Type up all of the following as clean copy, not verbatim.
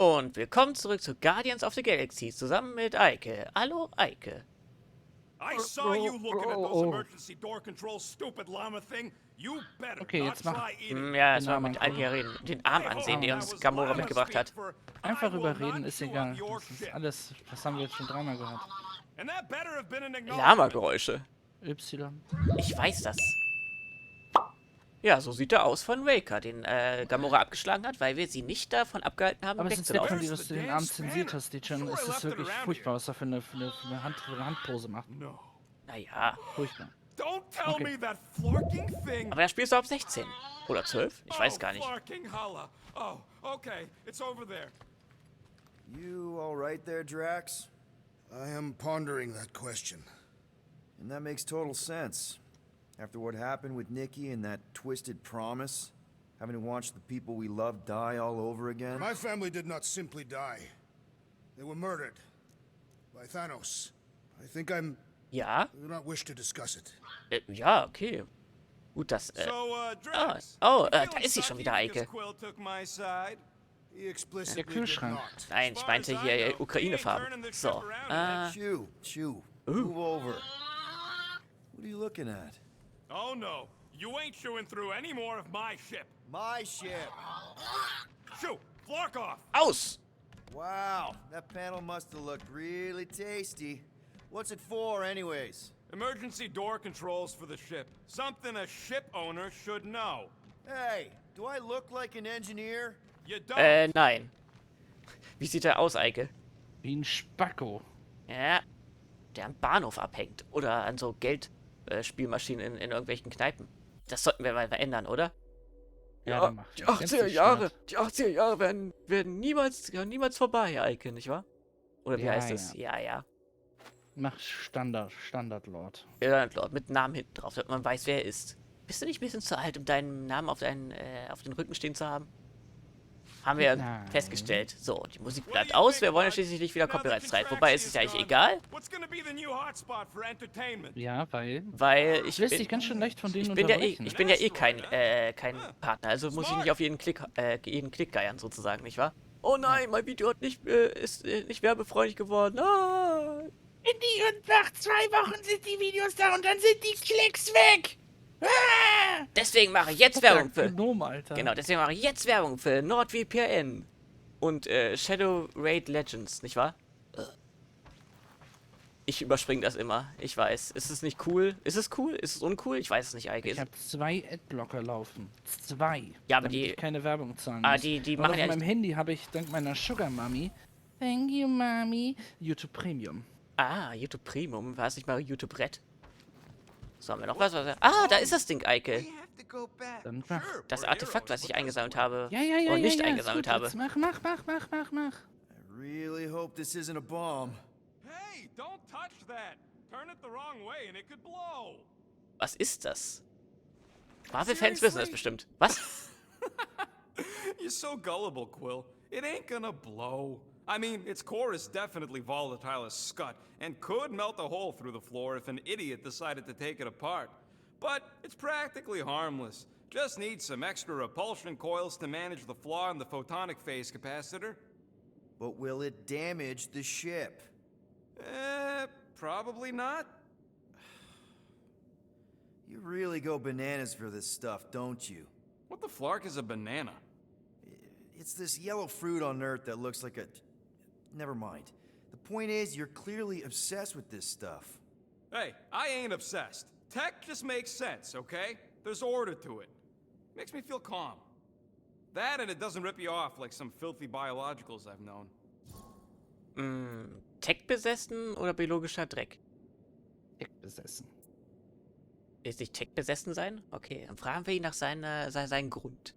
Und willkommen zurück zu Guardians of the Galaxy zusammen mit Eike. Hallo Eike. I saw you looking at those emergency door controls, stupid llama thing. You better Okay, not jetzt mach. try eating. Ja, jetzt mal mit allen hier reden. Den Arm ansehen, den uns Gamora mitgebracht hat. Einfach überreden ist egal. Das ist alles, das haben wir jetzt schon dreimal gehört. Lama-Geräusche. Y. Ich weiß das. Ja, so sieht er aus von Raker, den Gamora abgeschlagen hat, weil wir sie nicht davon abgehalten haben, Aber es ist nett wegzulaufen. von dir, dass du den Arm zensiert hast, Dijon. Es ist wirklich furchtbar, was er für eine Handpose macht. Naja. Furchtbar. Okay. Aber das Spiel ist doch ab 16. Oder 12? Ich weiß gar nicht. Oh, okay, it's over there. You all right there, Drax? I am pondering that question. And that makes total sense. After what happened with Nikki and that twisted promise, having to watch the people we love die all over again. My family did not simply die. They were murdered by Thanos. I think I Ja? do not wish to discuss it. Ja, okay. Gut, das, Drax, da ist sie schon wieder, Eike. He explicitly Der Kühlschrank. did not. Nein, ich meinte hier Ukraine-Farben. So, Chew, move over. What are you looking at? Oh no, you ain't chewing through any more of my ship. My ship. Shoo, flark off. aus! Wow, that panel must have looked really tasty. What's it for, anyways? Emergency door controls for the ship. Something a ship owner should know. Hey, do I look like an engineer? You don't. Nein. Wie sieht er aus, Eike? Wie ein Spacko. Ja, der am Bahnhof abhängt. Oder an so Geldspielmaschinen in irgendwelchen Kneipen. Das sollten wir mal verändern, oder? Ja, dann mach. Die 80er Jahre. Die 80er Jahre werden niemals vorbei, Eike, nicht wahr? Oder wie Ja, heißt es? Ja. Mach Standard-Lord. Lord mit Namen hinten drauf, damit man weiß, wer er ist. Bist du nicht ein bisschen zu alt, um deinen Namen auf den Rücken stehen zu haben? Haben wir Nein. festgestellt. So, die Musik bleibt aus. Wir wollen ja schließlich nicht wieder Copyright-Streit. Wobei ist es ja eigentlich egal. Ja, weil Ich lässt dich ganz schön leicht von denen bin ja unterbrechen. kein Partner. Also muss ich nicht auf jeden Klick geiern, sozusagen, nicht wahr? Oh nein, mein Video ist nicht werbefreundlich geworden. Ah. Und nach 2 Wochen sind die Videos da und dann sind die Klicks weg. Ah! Deswegen mache ich jetzt Werbung für... Alter. Genau, deswegen mache ich jetzt Werbung für NordVPN und Shadow Raid Legends, nicht wahr? Ich überspringe das immer, ich weiß. Ist es nicht cool? Ist es cool? Ist es uncool? Ich weiß es nicht, Eike. Ich habe 2 Adblocker laufen. 2. Ja, aber damit die- ich keine Werbung zahlen Ah, muss. die Und machen auf ja meinem nicht... Handy habe ich dank meiner Sugar Mami, thank you Mami, YouTube Premium. Ah, YouTube Premium. War es nicht mal YouTube Red? So, haben wir noch was? Ah, da ist das Ding, Eike. Dann mach. Das Artefakt, was ich eingesammelt habe. Ja, und nicht ist eingesammelt gut, habe. jetzt mach. I really hope this isn't a bomb. Hey, don't touch that. Turn it the wrong way and it could blow. Was ist das? Marvel-Fans wissen das bestimmt. Was? You're so gullible, Quill. It ain't gonna blow. I mean, its core is definitely volatile as scut and could melt a hole through the floor if an idiot decided to take it apart. But it's practically harmless. Just needs some extra repulsion coils to manage the flaw in the photonic phase capacitor. But will it damage the ship? Probably not. You really go bananas for this stuff, don't you? What the flark is a banana? It's this yellow fruit on Earth that looks like a... Never mind. The point is, you're clearly obsessed with this stuff. Hey, I ain't obsessed. Tech just makes sense, okay? There's order to it. Makes me feel calm. That and it doesn't rip you off like some filthy biologicals I've known. Tech besessen oder biologischer Dreck? Tech besessen. Ist nicht Tech besessen sein? Okay, dann fragen wir ihn nach seinem Grund.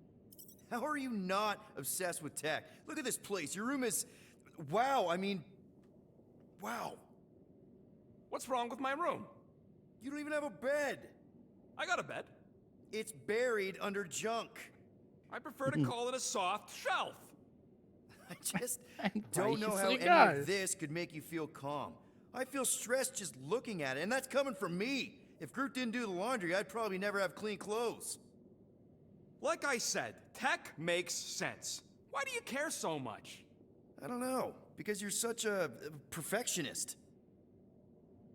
How are you not obsessed with tech? Look at this place. Your room is... Wow, I mean... Wow. What's wrong with my room? You don't even have a bed. I got a bed. It's buried under junk. I prefer to call it a soft shelf. I just Ein don't know weiches how any Regal. of this could make you feel calm. I feel stressed just looking at it, and that's coming from me. If Groot didn't do the laundry, I'd probably never have clean clothes. Like I said, tech makes sense. Why do you care so much? I don't know, because you're such a perfectionist.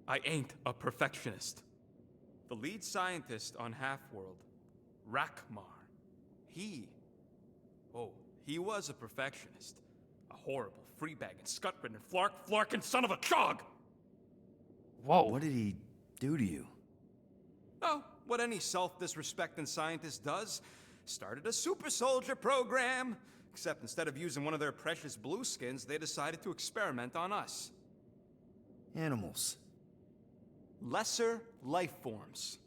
I ain't a perfectionist. The lead scientist on Half-World, Rakmar, he was a perfectionist. A horrible, free-bagging, scut-ridden, flarkin' son of a chog! Wow. What did he do to you? Oh, what any self-disrespecting scientist does. Started a super soldier program. Except instead of using one of their precious blueskins, they decided to experiment on us. Animals. Lesser life forms.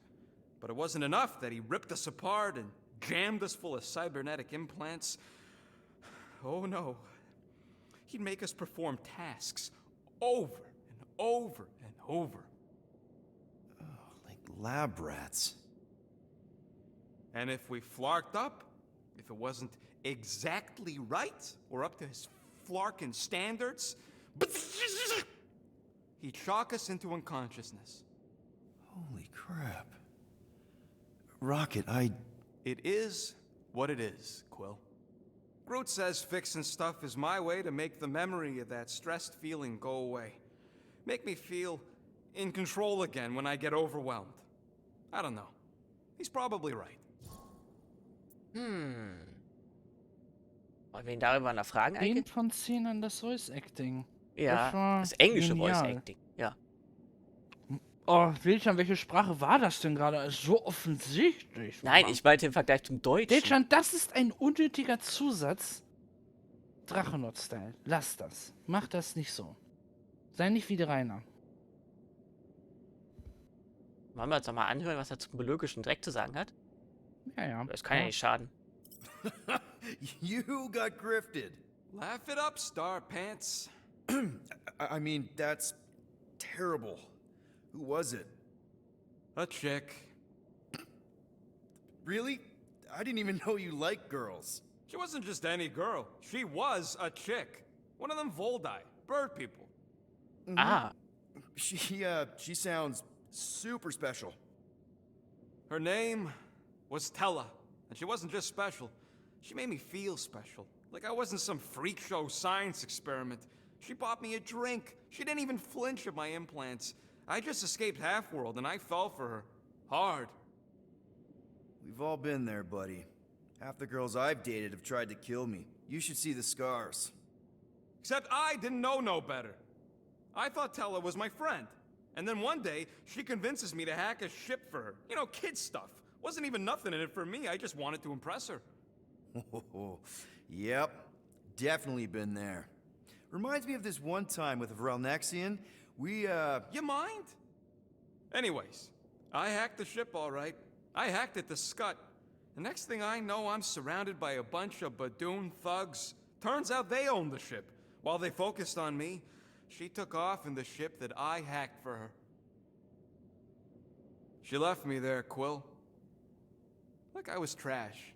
But it wasn't enough that he ripped us apart and jammed us full of cybernetic implants. Oh no. He'd make us perform tasks over and over and over. Like lab rats. And if we flarked up, if it wasn't exactly right or up to his flarkin' standards, he'd shock us into unconsciousness. Holy crap. Rocket, It is what it is, Quill. Groot says fixing stuff is my way to make the memory of that stressed feeling go away. Make me feel in control again when I get overwhelmed. I don't know. He's probably right. Wollen wir ihn darüber noch fragen 10 eigentlich? von 10 an das Voice Acting. Ja, Das war das englische Voice genial. Acting. Ja. Oh, Wildschan, welche Sprache war das denn gerade? So offensichtlich. Nein, Mann. ich meinte im Vergleich zum Deutschen. Wildschan, das ist ein unnötiger Zusatz. Drachenlord-Style. Lass das. Mach das nicht so. Sei nicht wie der Rainer. Wollen wir uns doch mal anhören, was er zum biologischen Dreck zu sagen hat? Ja, ja. Das kann ja nicht schaden. you got grifted. Laugh it up, Star Pants. I mean, that's terrible. Who was it? A chick. Really? I didn't even know you liked girls. She wasn't just any girl. She was a chick. One of them Voldi, bird people. Ah, She sounds super special. Her name was Tella, and she wasn't just special. She made me feel special, like I wasn't some freak show science experiment. She bought me a drink. She didn't even flinch at my implants. I just escaped Half-World, and I fell for her. Hard. We've all been there, buddy. Half the girls I've dated have tried to kill me. You should see the scars. Except I didn't know no better. I thought Tella was my friend. And then one day, she convinces me to hack a ship for her. You know, kid stuff. Wasn't even nothing in it for me, I just wanted to impress her. Yep, definitely been there. Reminds me of this one time with Veröffentlichung. You mind? Anyways, I hacked the ship all right. I hacked it to Scut. The next thing I know, I'm surrounded by a bunch of Badoon thugs. Turns out they owned the ship. While they focused on me, she took off in the ship that I hacked for her. She left me there, Quill. Like I was trash.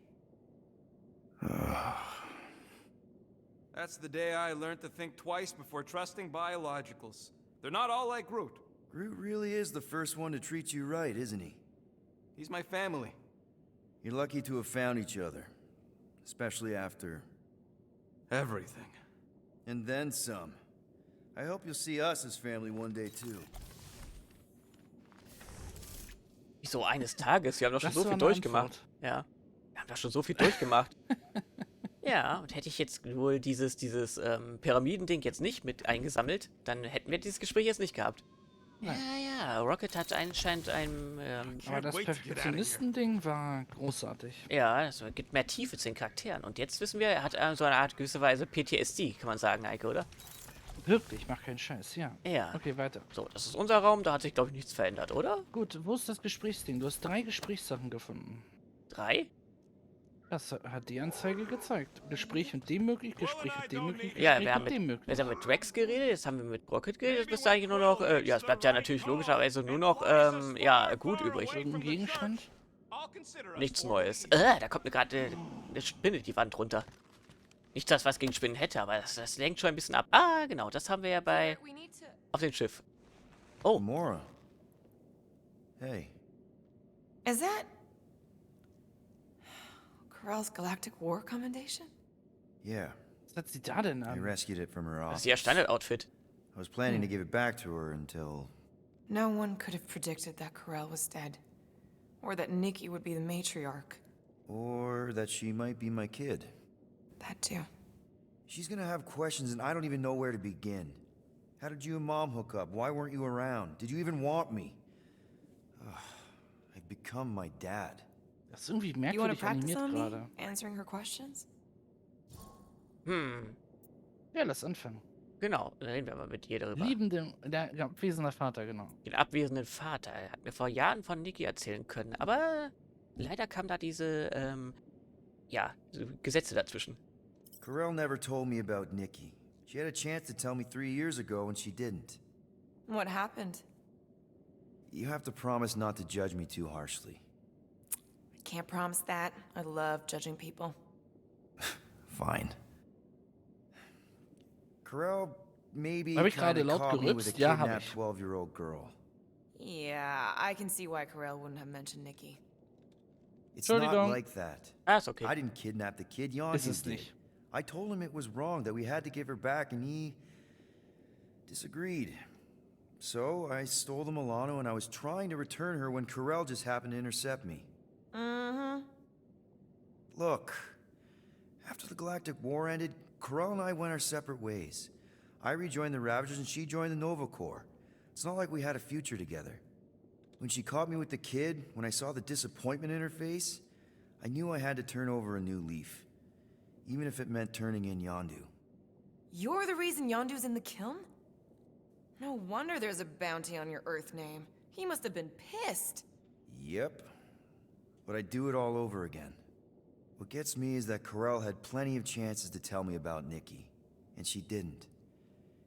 That's the day I learned to think twice before trusting biologicals. They're not all like Groot. Groot really is the first one to treat you right, isn't he? He's my family. You're lucky to have found each other. Especially after... Everything. And then some. I hope you'll see us as family one day too. wieso eines Tages? Wir haben doch schon Das so war viel eine durchgemacht. Antwort. Ja. Wir haben doch schon so viel durchgemacht. Ja, und hätte ich jetzt wohl dieses Pyramidending jetzt nicht mit eingesammelt, dann hätten wir dieses Gespräch jetzt nicht gehabt. Ja, Rocket hat anscheinend ein, Aber das Perfektionisten-Ding war großartig. ja, es gibt mehr Tiefe zu den Charakteren. Und jetzt wissen wir, er hat so eine Art gewisse Weise PTSD, kann man sagen, Eike, oder? Wirklich, mach keinen Scheiß, ja. Ja. Okay, weiter. So, das ist unser Raum, da hat sich, glaube ich, nichts verändert, oder? Gut, wo ist das Gesprächsding? Du hast 3 Gesprächssachen gefunden. 3? Das hat die Anzeige gezeigt. Gespräch mit dem möglich, Gespräch mit dem möglich, Ja, Gespräch wir haben mit dem mit, möglich. wir haben mit Drax geredet, jetzt haben wir mit Rocket geredet, jetzt müsste eigentlich nur noch, ja, es bleibt ja natürlich logischerweise nur noch, ja, gut übrig. Irgendein Gegenstand? Nichts Neues. Da kommt gerade eine Spinne die Wand runter. Nicht das, was gegen Spinnen hätte, aber das lenkt schon ein bisschen ab. Ah, genau, das haben wir ja bei, auf dem Schiff. Oh, Mora. Hey. Is that Corell's Galactic War Commendation? Yeah, Was hat sie da denn I an? rescued it from her Das office. ist ihr Standard-Outfit. I was planning to give it back to her until... No one could have predicted that Corell was dead. Or that Nikki would be the matriarch. Or that she might be my kid. That too. She's gonna have questions and I don't even know where to begin. How did you and Mom hook up? Why weren't you around? Did you even want me? Ugh, I've become my dad. Das ist irgendwie You want to merkwürdig practice animiert on me? gerade. Answering her questions? Ja, lass anfangen. Genau, dann reden wir mal mit ihr darüber. Der abwesende Vater, genau. Den abwesenden Vater. Er hat mir vor Jahren von Nikki erzählen können, aber leider kam da diese Gesetze dazwischen. Corell never told me about Nikki. She had a chance to tell me 3 years ago and she didn't. What happened? You have to promise not to judge me too harshly. I can't promise that. I love judging people. Fine. Corell maybe Hab ich gerade kinda laut caught me with a gerülpst? Ja, hab kidnapped ich. 12-year-old girl. Yeah, I can see why Corell wouldn't have mentioned Nikki. It's not Entschuldigung. like that. Ah, ist okay. I didn't kidnap the kid, Ist Yondu es did. nicht. I told him it was wrong, that we had to give her back, and he disagreed. So I stole the Milano, and I was trying to return her when Corell just happened to intercept me. Mm-hmm. Look, after the Galactic War ended, Corell and I went our separate ways. I rejoined the Ravagers, and she joined the Nova Corps. It's not like we had a future together. When she caught me with the kid, when I saw the disappointment in her face, I knew I had to turn over a new leaf. Even if it meant turning in Yondu. You're the reason Yondu's in the kiln? No wonder there's a bounty on your Earth name. He must have been pissed. Yep. But I'd do it all over again. What gets me is that Corell had plenty of chances to tell me about Nikki, and she didn't.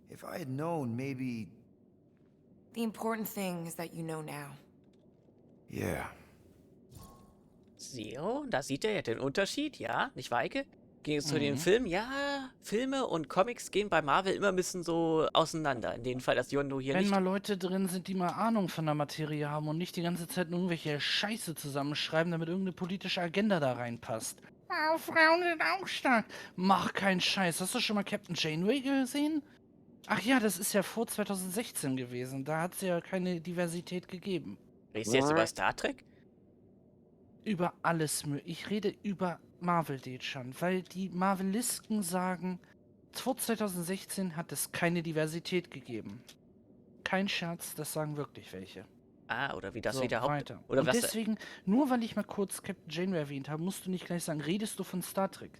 If I had known, maybe... The important thing is that you know now. Yeah. So, da sieht er ja den Unterschied, ja, nicht Weike? Ging es zu den Filmen? Ja, Filme und Comics gehen bei Marvel immer ein bisschen so auseinander. In dem Fall, dass Yondu hier Wenn nicht... mal Leute drin sind, die mal Ahnung von der Materie haben und nicht die ganze Zeit nur irgendwelche Scheiße zusammenschreiben, damit irgendeine politische Agenda da reinpasst. Ah, Frauen sind auch stark. Mach keinen Scheiß. Hast du schon mal Captain Janeway gesehen? Ach ja, das ist ja vor 2016 gewesen. Da hat es ja keine Diversität gegeben. Redest du jetzt über Star Trek? Über alles. Ich rede über Marvel Dechan, weil die Marvelisten sagen, vor 2016 hat es keine Diversität gegeben. Kein Scherz, das sagen wirklich welche. Ah, oder wie das So, wieder weiter. Oder Und was... deswegen, nur weil ich mal kurz Captain Janeway erwähnt habe, musst du nicht gleich sagen, redest du von Star Trek.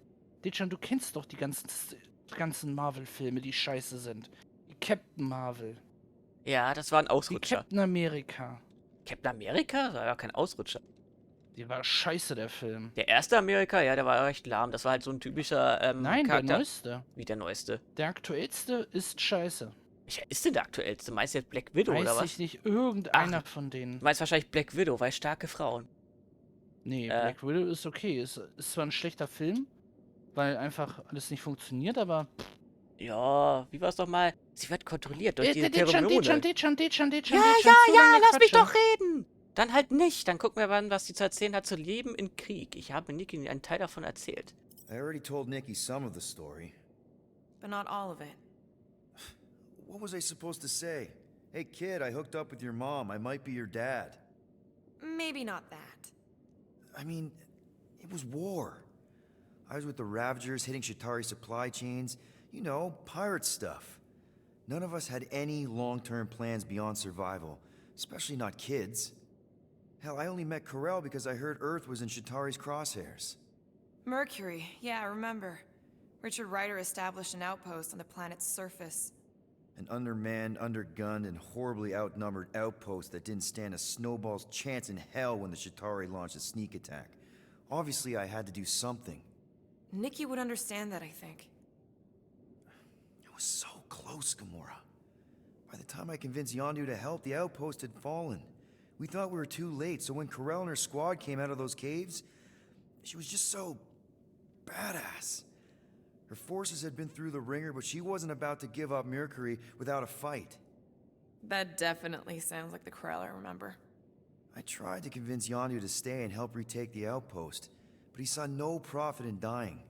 Dechan, du kennst doch die ganzen Marvel-Filme, die scheiße sind. Die Captain Marvel. Ja, das war ein Die Ausrutscher. Captain America. Captain America? Das war ja kein Ausrutscher. Die war scheiße, der Film. Der erste Amerika, ja, der war recht lahm. Das war halt so ein typischer Nein, Charakter. der neueste. Wie der neueste. Der aktuellste ist scheiße. Welcher ist denn der aktuellste? Meinst du jetzt Black Widow oder Weiß was? ich nicht, irgendeiner von denen. Du meinst wahrscheinlich Black Widow, weil starke Frauen. Nee, Black Widow ist okay. Ist zwar ein schlechter Film, weil einfach alles nicht funktioniert, aber... Ja, wie war es doch mal? Sie wird kontrolliert durch diese Dechan, Pheromone. Dechan, Ja, lass mich doch reden! Dann halt nicht. Dann gucken wir mal, was sie zu erzählen hat zu Leben in Krieg. Ich habe Nikki einen Teil davon erzählt. I already told Nikki some of the story. But not all of it. What was I supposed to say? Hey kid, I hooked up with your mom. I might be your dad. Maybe not that. I mean, it was war. I was with the Ravagers hitting Shatari supply chains. You know, pirate stuff. None of us had any long-term plans beyond survival, especially not kids. Hell, I only met Corell because I heard Earth was in Shatari's crosshairs. Mercury, yeah, I remember. Richard Ryder established an outpost on the planet's surface. An undermanned, undergunned, and horribly outnumbered outpost that didn't stand a snowball's chance in hell when the Shatari launched a sneak attack. Obviously, I had to do something. Nikki would understand that, I think. It was so close, Gamora. By the time I convinced Yondu to help, the outpost had fallen. We thought we were too late, so when Corell and her squad came out of those caves, she was just so... badass. Her forces had been through the ringer, but she wasn't about to give up Mercury without a fight. That definitely sounds like the Corell I remember. I tried to convince Yondu to stay and help retake the outpost, but he saw no profit in dying,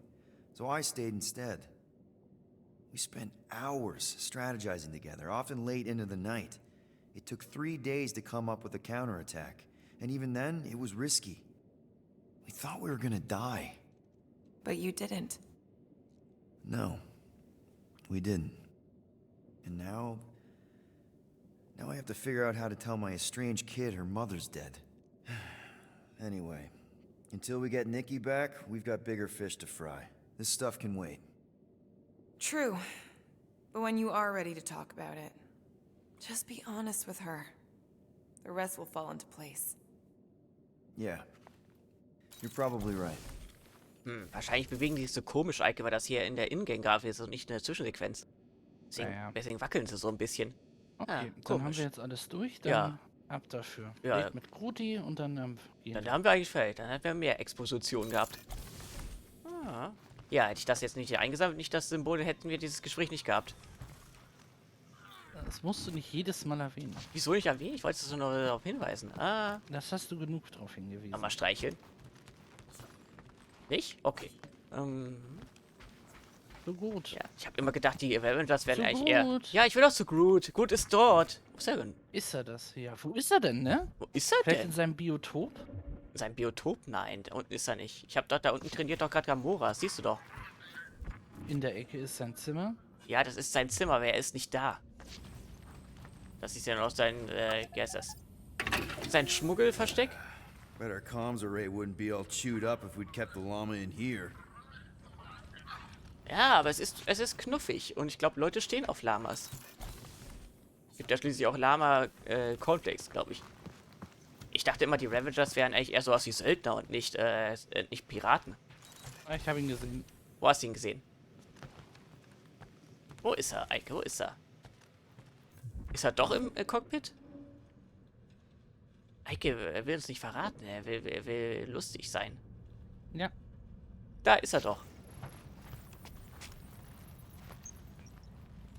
so I stayed instead. We spent hours strategizing together, often late into the night. It took 3 days to come up with a counterattack, and even then, it was risky. We thought we were gonna die. But you didn't. No, we didn't. And now I have to figure out how to tell my estranged kid her mother's dead. Anyway, until we get Nikki back, we've got bigger fish to fry. This stuff can wait. True. But when you are ready to talk about it, just be honest with her. The rest will fall into place. Yeah, you're probably right. Wahrscheinlich bewegen die sich so komisch, Eike, weil das hier in der Ingame-Grafik ist und nicht in der Zwischensequenz. Deswegen wackeln sie so ein bisschen. Okay, Ja, dann komisch. haben wir jetzt alles durch, dann Ja. ab dafür. Ja. Red mit Gruti und dann gehen Dann wir. haben wir eigentlich fertig. Dann hätten wir mehr Exposition gehabt. Ja, hätte ich das jetzt nicht hier eingesammelt, nicht das Symbol, hätten wir dieses Gespräch nicht gehabt. Das musst du nicht jedes Mal erwähnen. Wieso nicht erwähnen? Ich wollte es nur darauf hinweisen. Das hast du genug drauf hingewiesen. Mal streicheln. Nicht? Okay. So gut. Ja, ich habe immer gedacht, die Avengers werden So eigentlich eher... gut. Ja, ich will auch zu Groot. Groot ist dort. Wo ist er denn? Ist er das? Ja. Wo ist er denn, ne? Wo ist er Vielleicht in denn? seinem Biotop? Sein Biotop? Nein, da unten ist er nicht. Ich habe dort, da unten trainiert doch gerade Gamora. Das siehst du doch. In der Ecke ist sein Zimmer. Ja, das ist sein Zimmer, aber er ist nicht da. Das ist ja noch sein, wie heißt das? Sein Schmuggelversteck? Bet our comms array wouldn't be all chewed up if we'd kept the llama in here. Ja, aber es ist knuffig und ich glaube, Leute stehen auf Lamas. Gibt ja schließlich auch Lama-Cornflakes, glaube ich. Ich dachte immer, die Ravagers wären eigentlich eher sowas wie Söldner und nicht Piraten. Ah, ich habe ihn gesehen. Wo hast du ihn gesehen? Wo ist er, Eike? Wo ist er? Ist er doch im Cockpit? Eike, er will uns nicht verraten. Er will lustig sein. Ja. Da ist er doch.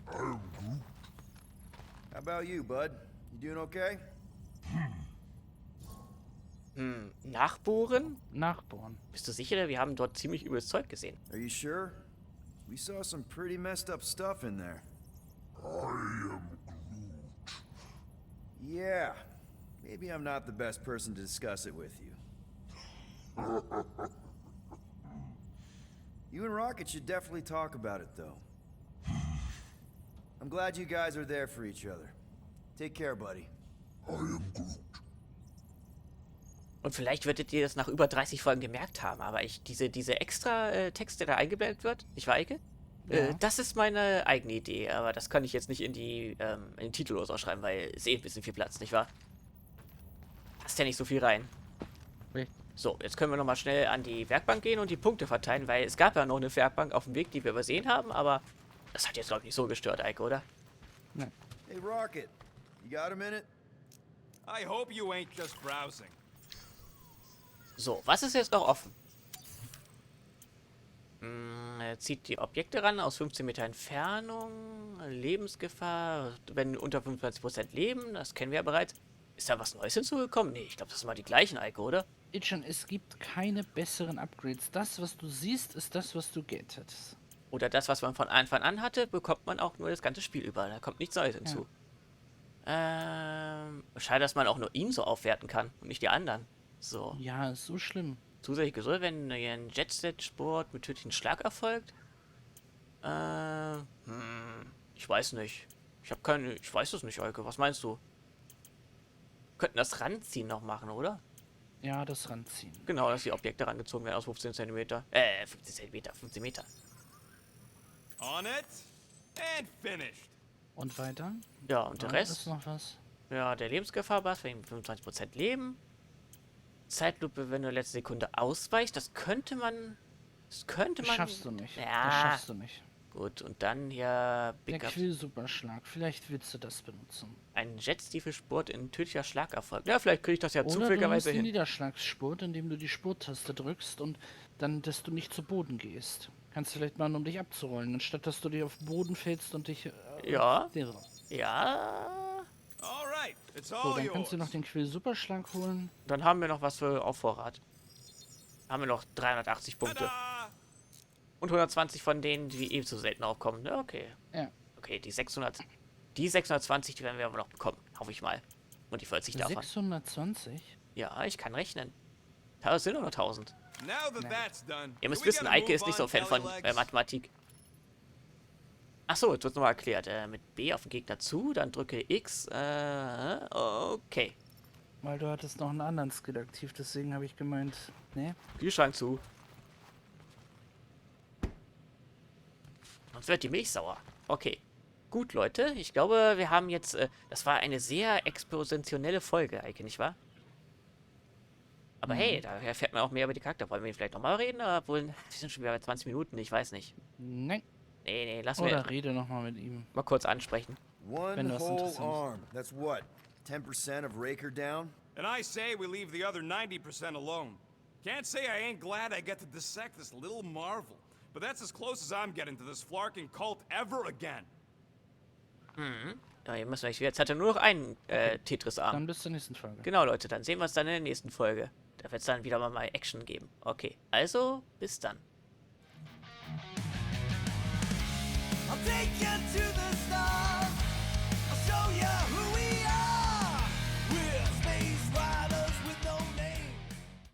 How about you, bud? You doing okay? Nachbohren? Nachbohren. Bist du sicher? Wir haben dort ziemlich übles Zeug gesehen. Are you sure? We saw some pretty messed up stuff in there. Yeah. Maybe I'm not the best person to discuss it with you. You and Rocket should definitely talk about it, though. I'm glad you guys are there for each other. Take care, buddy. Und vielleicht würdet ihr das nach über 30 Folgen gemerkt haben, aber diese extra Text, der da eingeblendet wird, nicht wahr, Eike? Ja. Das ist meine eigene Idee, aber das kann ich jetzt nicht in den Titel oder so schreiben, weil es ein bisschen viel Platz, nicht wahr? Passt ja nicht so viel rein. Nee. So, jetzt können wir nochmal schnell an die Werkbank gehen und die Punkte verteilen, weil es gab ja noch eine Werkbank auf dem Weg, die wir übersehen haben, aber das hat jetzt, glaube ich, nicht so gestört, Eike, oder? Nein. Hey, Rocket. You got a minute? I hope you ain't just browsing. So, was ist jetzt noch offen? Er zieht die Objekte ran aus 15 Meter Entfernung. Lebensgefahr, wenn unter 25% leben, das kennen wir ja bereits. Ist da was Neues hinzugekommen? Nee, ich glaube, das sind mal die gleichen, Eike, oder? Itchan, es gibt keine besseren Upgrades. Das, was du siehst, ist das, was du gettest. Oder das, was man von Anfang an hatte, bekommt man auch nur das ganze Spiel über. Da kommt nichts Neues hinzu. Schade, dass man auch nur ihn so aufwerten kann und nicht die anderen. So. Ja, ist so schlimm. Zusätzlich gesund, wenn ein Jetset-Sport mit tödlichen Schlag erfolgt. Ich weiß nicht. Ich weiß es nicht, Eike. Was meinst du? Könnten das Ranziehen noch machen, oder? Ja, das ranziehen. Genau, dass die Objekte rangezogen werden aus 15 cm. 15 cm, 15 Meter. On it and finished. Und weiter? Ja, und der Ist Rest? noch was? Ja, der Lebensgefahr war wegen 25% Leben. Zeitlupe, wenn du letzte Sekunde ausweichst. Das könnte man... Das Schaffst du nicht. Ja. Das schaffst du nicht. Gut, und dann hier Der Big Up. Quillsuperschlag. Vielleicht willst du das benutzen. Ein Jetstiefel-Sport in tödlicher Schlagerfolg. Ja, vielleicht kriege ich das ja Oder du zufälligerweise nimmst den hin. Niederschlagsspurt, indem du die Spurtaste drückst und dann, dass du nicht zu Boden gehst. Kannst du vielleicht machen, um dich abzurollen, anstatt dass du dich auf den Boden fällst und dich... Ja. Leere. Ja. All right, it's So, all dann yours. kannst du noch den Quillsuperschlag holen. Dann haben wir noch was für auf Vorrat. Haben wir noch 380 Punkte. Ta-da! Und 120 von denen, die eh so selten aufkommen. Ne? Okay. Ja. Okay, die 620, die werden wir aber noch bekommen. Hoffe ich mal. Und die 40 davon. 620? Ja, ich kann rechnen. Das sind nur 1000. Now that that's done, Ihr do müsst we wissen, gotta Eike move ist nicht so on, Fan von Jellylegs? Mathematik. Achso, jetzt wird nochmal erklärt. Mit B auf den Gegner zu, dann drücke X. Okay. Weil du hattest noch einen anderen Skill aktiv, deswegen habe ich gemeint, ne? Kühlschrank zu. Sonst wird die Milch sauer. Okay. Gut, Leute. Ich glaube, wir haben jetzt... das war eine sehr expositionelle Folge, Eike, nicht wahr? Aber hey, da erfährt man auch mehr über die Charakter. Wollen wir vielleicht nochmal reden? Obwohl, wir sind schon wieder bei 20 Minuten. Ich weiß nicht. Nein. Nee, lassen Oder wir rede nochmal mit ihm. mal kurz ansprechen. One Wenn das whole interessant ist. arm. That's what? 10% of Raker down? And I say we leave the other 90% alone. Can't say I ain't glad I get to dissect this little marvel. But that's as close as I'm getting to this flarking cult ever again. Ja, hier müssen wir jetzt hat er nur noch einen Tetris-Arm. Dann bis zur nächsten Folge. Genau, Leute, dann sehen wir uns dann in der nächsten Folge. Da wird es dann wieder mal Action geben. Okay, also, bis dann. I'll take you to the stars.